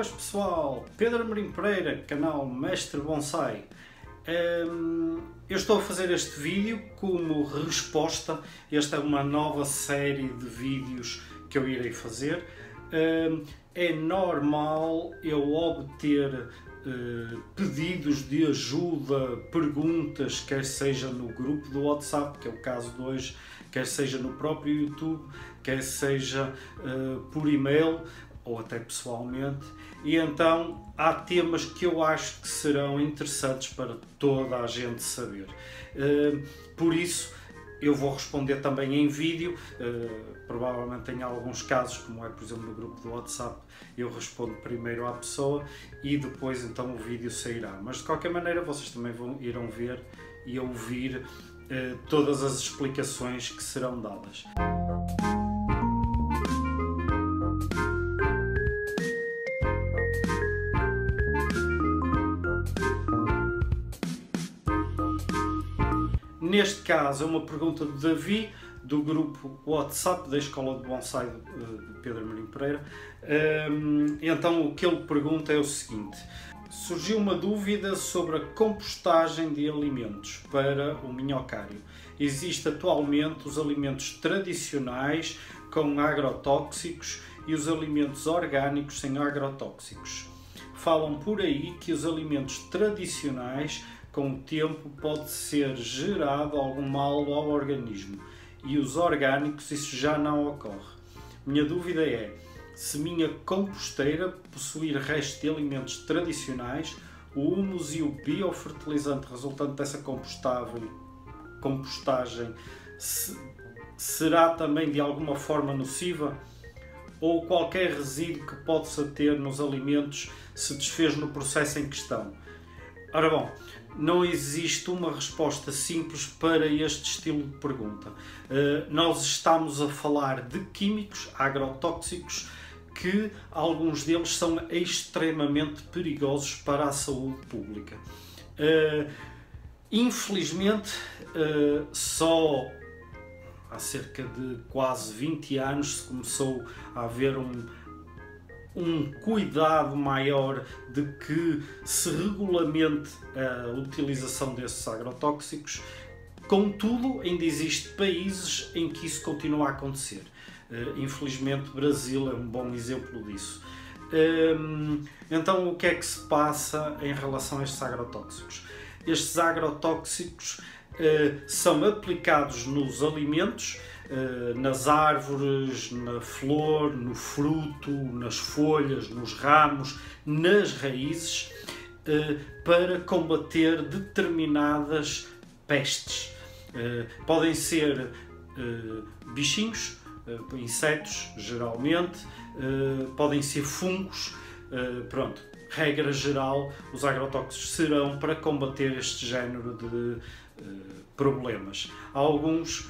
Boas pessoal, Pedro Amorim Pereira, canal Mestre Bonsai. Eu estou a fazer este vídeo como resposta. Esta é uma nova série de vídeos que eu irei fazer. É normal eu obter pedidos de ajuda, perguntas, quer seja no grupo do WhatsApp, que é o caso de hoje, quer seja no próprio YouTube, quer seja por e-mail ou até pessoalmente, e então há temas que eu acho que serão interessantes para toda a gente saber. Por isso eu vou responder também em vídeo, provavelmente em alguns casos, como é por exemplo no grupo do WhatsApp, eu respondo primeiro à pessoa e depois então o vídeo sairá. Mas de qualquer maneira vocês também irão ver e ouvir todas as explicações que serão dadas. Neste caso é uma pergunta de Davi, do grupo WhatsApp da Escola de Bonsai de Pedro Amorim Pereira. Então o que ele pergunta é o seguinte: surgiu uma dúvida sobre a compostagem de alimentos para o minhocário. Existe atualmente os alimentos tradicionais com agrotóxicos e os alimentos orgânicos sem agrotóxicos. Falam por aí que os alimentos tradicionais, com o tempo, pode ser gerado algum mal ao organismo, e os orgânicos isso já não ocorre. Minha dúvida é se minha composteira possuir restos de alimentos tradicionais, o humus e o biofertilizante resultante dessa compostagem será também de alguma forma nociva, ou qualquer resíduo que possa ter nos alimentos se desfez no processo em questão. Ora bom, não existe uma resposta simples para este estilo de pergunta. Nós estamos a falar de químicos agrotóxicos que alguns deles são extremamente perigosos para a saúde pública. Infelizmente, só há cerca de quase 20 anos se começou a haver um cuidado maior de que se regulamente a utilização desses agrotóxicos. Contudo, ainda existem países em que isso continua a acontecer. Infelizmente, o Brasil é um bom exemplo disso. Então, o que é que se passa em relação a estes agrotóxicos? Estes agrotóxicos são aplicados nos alimentos, nas árvores, na flor, no fruto, nas folhas, nos ramos, nas raízes, para combater determinadas pestes. Podem ser bichinhos, insetos geralmente, podem ser fungos, pronto. Regra geral, os agrotóxicos serão para combater este género de problemas. Alguns,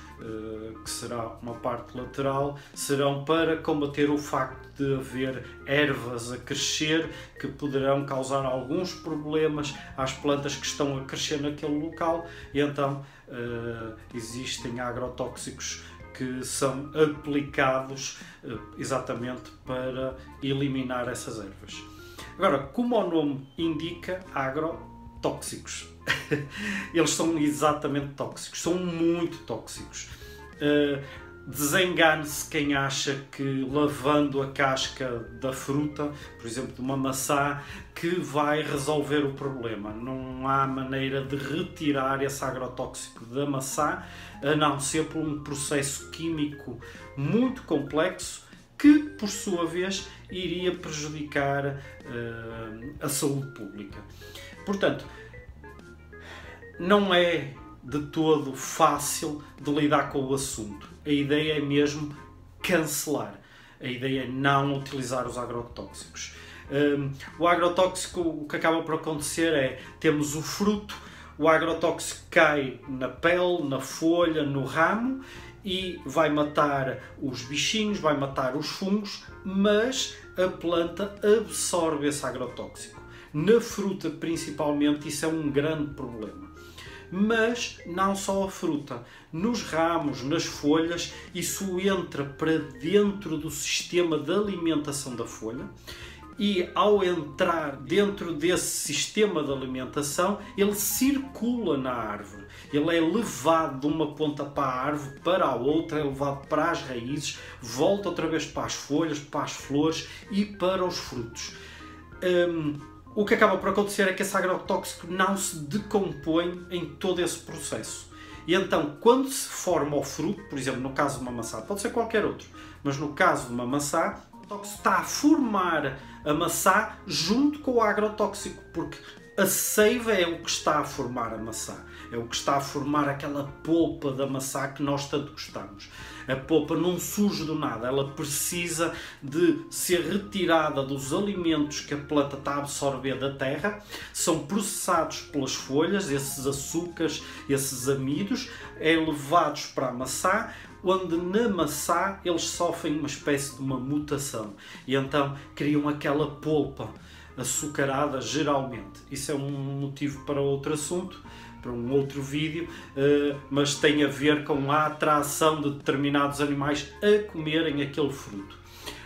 que será uma parte lateral, serão para combater o facto de haver ervas a crescer que poderão causar alguns problemas às plantas que estão a crescer naquele local, e então existem agrotóxicos que são aplicados exatamente para eliminar essas ervas. Agora, como o nome indica, agrotóxicos. Eles são exatamente tóxicos, são muito tóxicos. Desengane-se quem acha que lavando a casca da fruta, por exemplo de uma maçã, que vai resolver o problema. Não há maneira de retirar esse agrotóxico da maçã, a não ser por um processo químico muito complexo, que, por sua vez, iria prejudicar a saúde pública. Portanto, não é de todo fácil de lidar com o assunto. A ideia é mesmo cancelar. A ideia é não utilizar os agrotóxicos. O agrotóxico, o que acaba por acontecer é, temos o fruto, o agrotóxico cai na pele, na folha, no ramo, e vai matar os bichinhos, vai matar os fungos, mas a planta absorve esse agrotóxico. Na fruta, principalmente, isso é um grande problema. Mas não só a fruta, nos ramos, nas folhas, isso entra para dentro do sistema de alimentação da folha e ao entrar dentro desse sistema de alimentação, ele circula na árvore. Ele é levado de uma ponta para a árvore para a outra, é levado para as raízes, volta outra vez para as folhas, para as flores e para os frutos. O que acaba por acontecer é que esse agrotóxico não se decompõe em todo esse processo. E então, quando se forma o fruto, por exemplo, no caso de uma maçã, pode ser qualquer outro, mas no caso de uma maçã, o agrotóxico está a formar a maçã junto com o agrotóxico, porque a seiva é o que está a formar a maçã, é o que está a formar aquela polpa da maçã que nós tanto gostamos. A polpa não surge do nada, ela precisa de ser retirada dos alimentos que a planta está a absorver da terra, são processados pelas folhas, esses açúcares, esses amidos, levados para a maçã, onde na maçã eles sofrem uma espécie de uma mutação e então criam aquela polpa açucarada geralmente. Isso é um motivo para outro assunto, para um outro vídeo, mas tem a ver com a atração de determinados animais a comerem aquele fruto.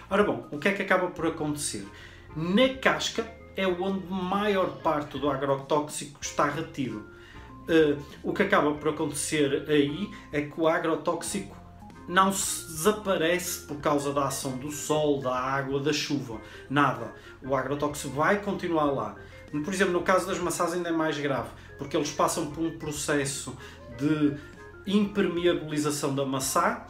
Ora bom, o que é que acaba por acontecer? Na casca é onde a maior parte do agrotóxico está retido. O que acaba por acontecer aí é que o agrotóxico não se desaparece por causa da ação do sol, da água, da chuva. Nada. O agrotóxico vai continuar lá. Por exemplo, no caso das maçãs ainda é mais grave, porque eles passam por um processo de impermeabilização da maçã,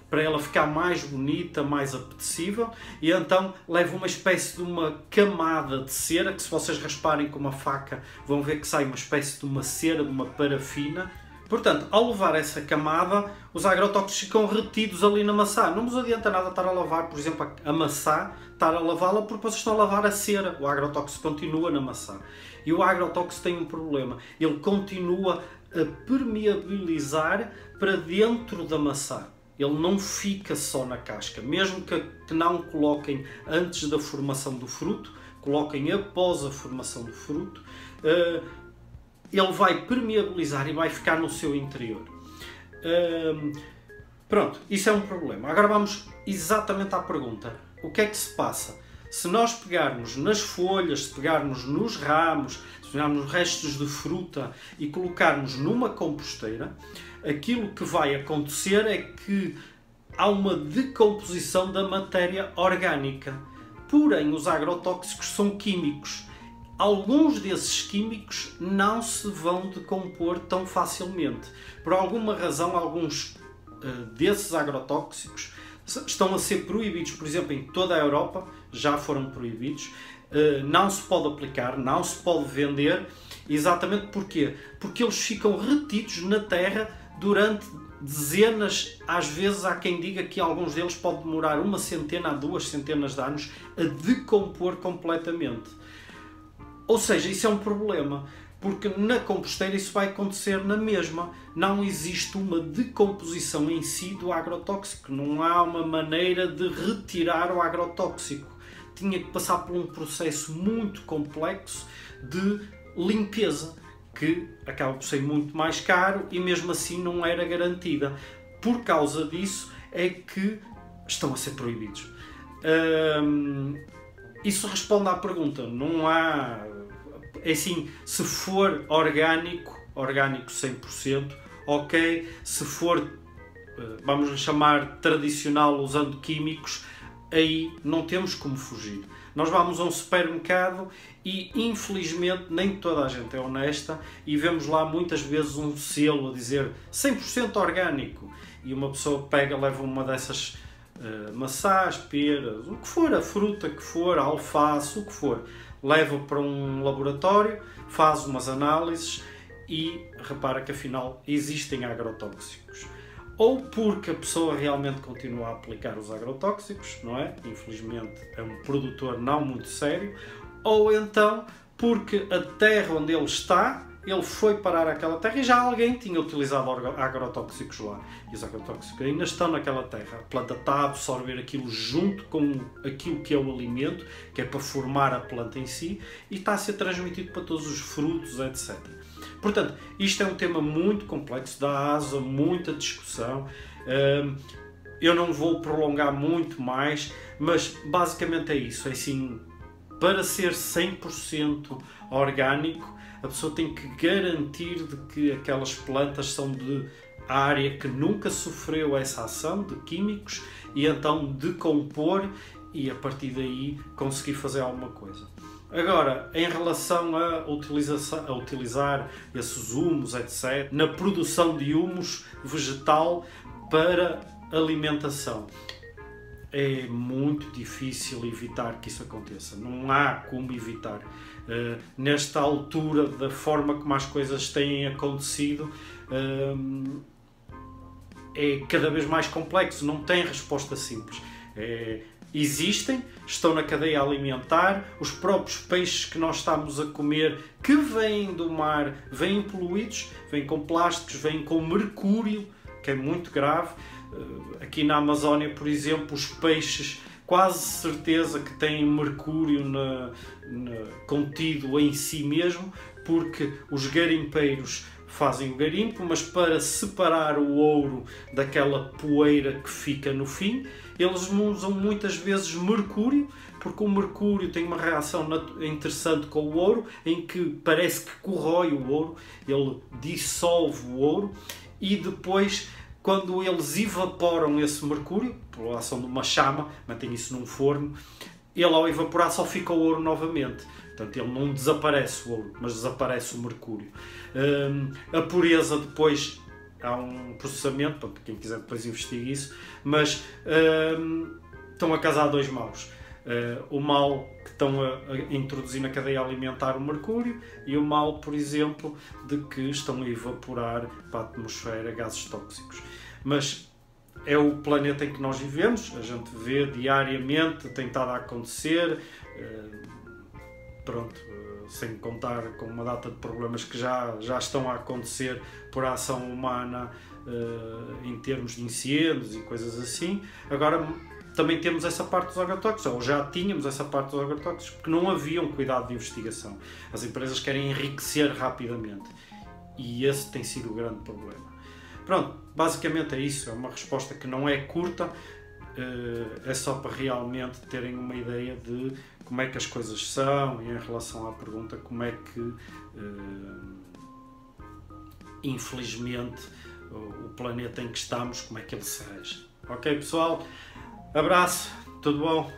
para ela ficar mais bonita, mais apetecível, e então leva uma espécie de uma camada de cera, que se vocês rasparem com uma faca vão ver que sai uma espécie de uma cera, de uma parafina. Portanto, ao levar essa camada, os agrotóxicos ficam retidos ali na maçã. Não vos adianta nada estar a lavar, por exemplo, a maçã, estar a lavá-la porque vocês estão a lavar a cera. O agrotóxico continua na maçã. E o agrotóxico tem um problema. Ele continua a permeabilizar para dentro da maçã. Ele não fica só na casca. Mesmo que não coloquem antes da formação do fruto, coloquem após a formação do fruto, ele vai permeabilizar e vai ficar no seu interior. Pronto, isso é um problema. Agora vamos exatamente à pergunta. O que é que se passa? Se nós pegarmos nas folhas, se pegarmos nos ramos, se pegarmos nos restos de fruta e colocarmos numa composteira, aquilo que vai acontecer é que há uma decomposição da matéria orgânica. Porém, os agrotóxicos são químicos. Alguns desses químicos não se vão decompor tão facilmente. Por alguma razão, alguns desses agrotóxicos estão a ser proibidos. Por exemplo, em toda a Europa já foram proibidos. Não se pode aplicar, não se pode vender. Exatamente porquê? Porque eles ficam retidos na terra durante dezenas, às vezes há quem diga que alguns deles podem demorar 1 a 2 centenas de anos a decompor completamente. Ou seja, isso é um problema, porque na composteira isso vai acontecer na mesma. Não existe uma decomposição em si do agrotóxico, não há uma maneira de retirar o agrotóxico. Tinha que passar por um processo muito complexo de limpeza, que acaba por ser muito mais caro e mesmo assim não era garantida. Por causa disso é que estão a ser proibidos. Isso responde à pergunta. Não há... É assim, se for orgânico 100%, ok. Se for, vamos lhe chamar tradicional, usando químicos, aí não temos como fugir. Nós vamos a um supermercado e, infelizmente, nem toda a gente é honesta e vemos lá muitas vezes um selo a dizer 100% orgânico e uma pessoa pega, leva uma dessas maçãs, peras, o que for, a fruta que for, a alface, o que for, leva para um laboratório, faz umas análises e repara que afinal existem agrotóxicos. Ou porque a pessoa realmente continua a aplicar os agrotóxicos, não é? Infelizmente é um produtor não muito sério, ou então porque a terra onde ele está, ele foi parar àquela terra e já alguém tinha utilizado agrotóxicos lá. E os agrotóxicos ainda estão naquela terra. A planta está a absorver aquilo junto com aquilo que é o alimento, que é para formar a planta em si, e está a ser transmitido para todos os frutos, etc. Portanto, isto é um tema muito complexo, dá asa a muita discussão. Eu não vou prolongar muito mais, mas basicamente é isso. É assim, para ser 100% orgânico, a pessoa tem que garantir de que aquelas plantas são de área que nunca sofreu essa ação de químicos e então decompor e a partir daí conseguir fazer alguma coisa. Agora, em relação a utilizar esses humus, etc., na produção de humus vegetal para alimentação, é muito difícil evitar que isso aconteça. Não há como evitar. Nesta altura, da forma como as coisas têm acontecido, é cada vez mais complexo, não tem resposta simples. Existem, estão na cadeia alimentar, os próprios peixes que nós estamos a comer, que vêm do mar, vêm poluídos, vêm com plásticos, vêm com mercúrio, que é muito grave. Aqui na Amazónia, por exemplo, os peixes, quase certeza que têm mercúrio contido em si mesmo, porque os garimpeiros fazem o garimpo, mas para separar o ouro daquela poeira que fica no fim, eles usam muitas vezes mercúrio, porque o mercúrio tem uma reação interessante com o ouro, em que parece que corrói o ouro, ele dissolve o ouro, e depois, quando eles evaporam esse mercúrio, por ação de uma chama, mantém isso num forno, ele ao evaporar só fica o ouro novamente. Portanto, ele não desaparece o ouro, mas desaparece o mercúrio. A pureza depois, há um processamento, para quem quiser depois investigue isso, mas estão a casar dois maus. O mal que estão a introduzir na cadeia alimentar o mercúrio e o mal, por exemplo, de que estão a evaporar para a atmosfera gases tóxicos. Mas é o planeta em que nós vivemos, a gente vê diariamente, tem estado a acontecer, pronto, sem contar com uma data de problemas que já estão a acontecer por ação humana em termos de incêndios e coisas assim. Agora também temos essa parte dos agrotóxicos, ou já tínhamos essa parte dos agrotóxicos, porque não havia um cuidado de investigação. As empresas querem enriquecer rapidamente e esse tem sido o grande problema. Pronto, basicamente é isso, é uma resposta que não é curta, é só para realmente terem uma ideia de como é que as coisas são e em relação à pergunta como é que, infelizmente, o planeta em que estamos, como é que ele se rege. Ok, pessoal? Abraço, tudo bom?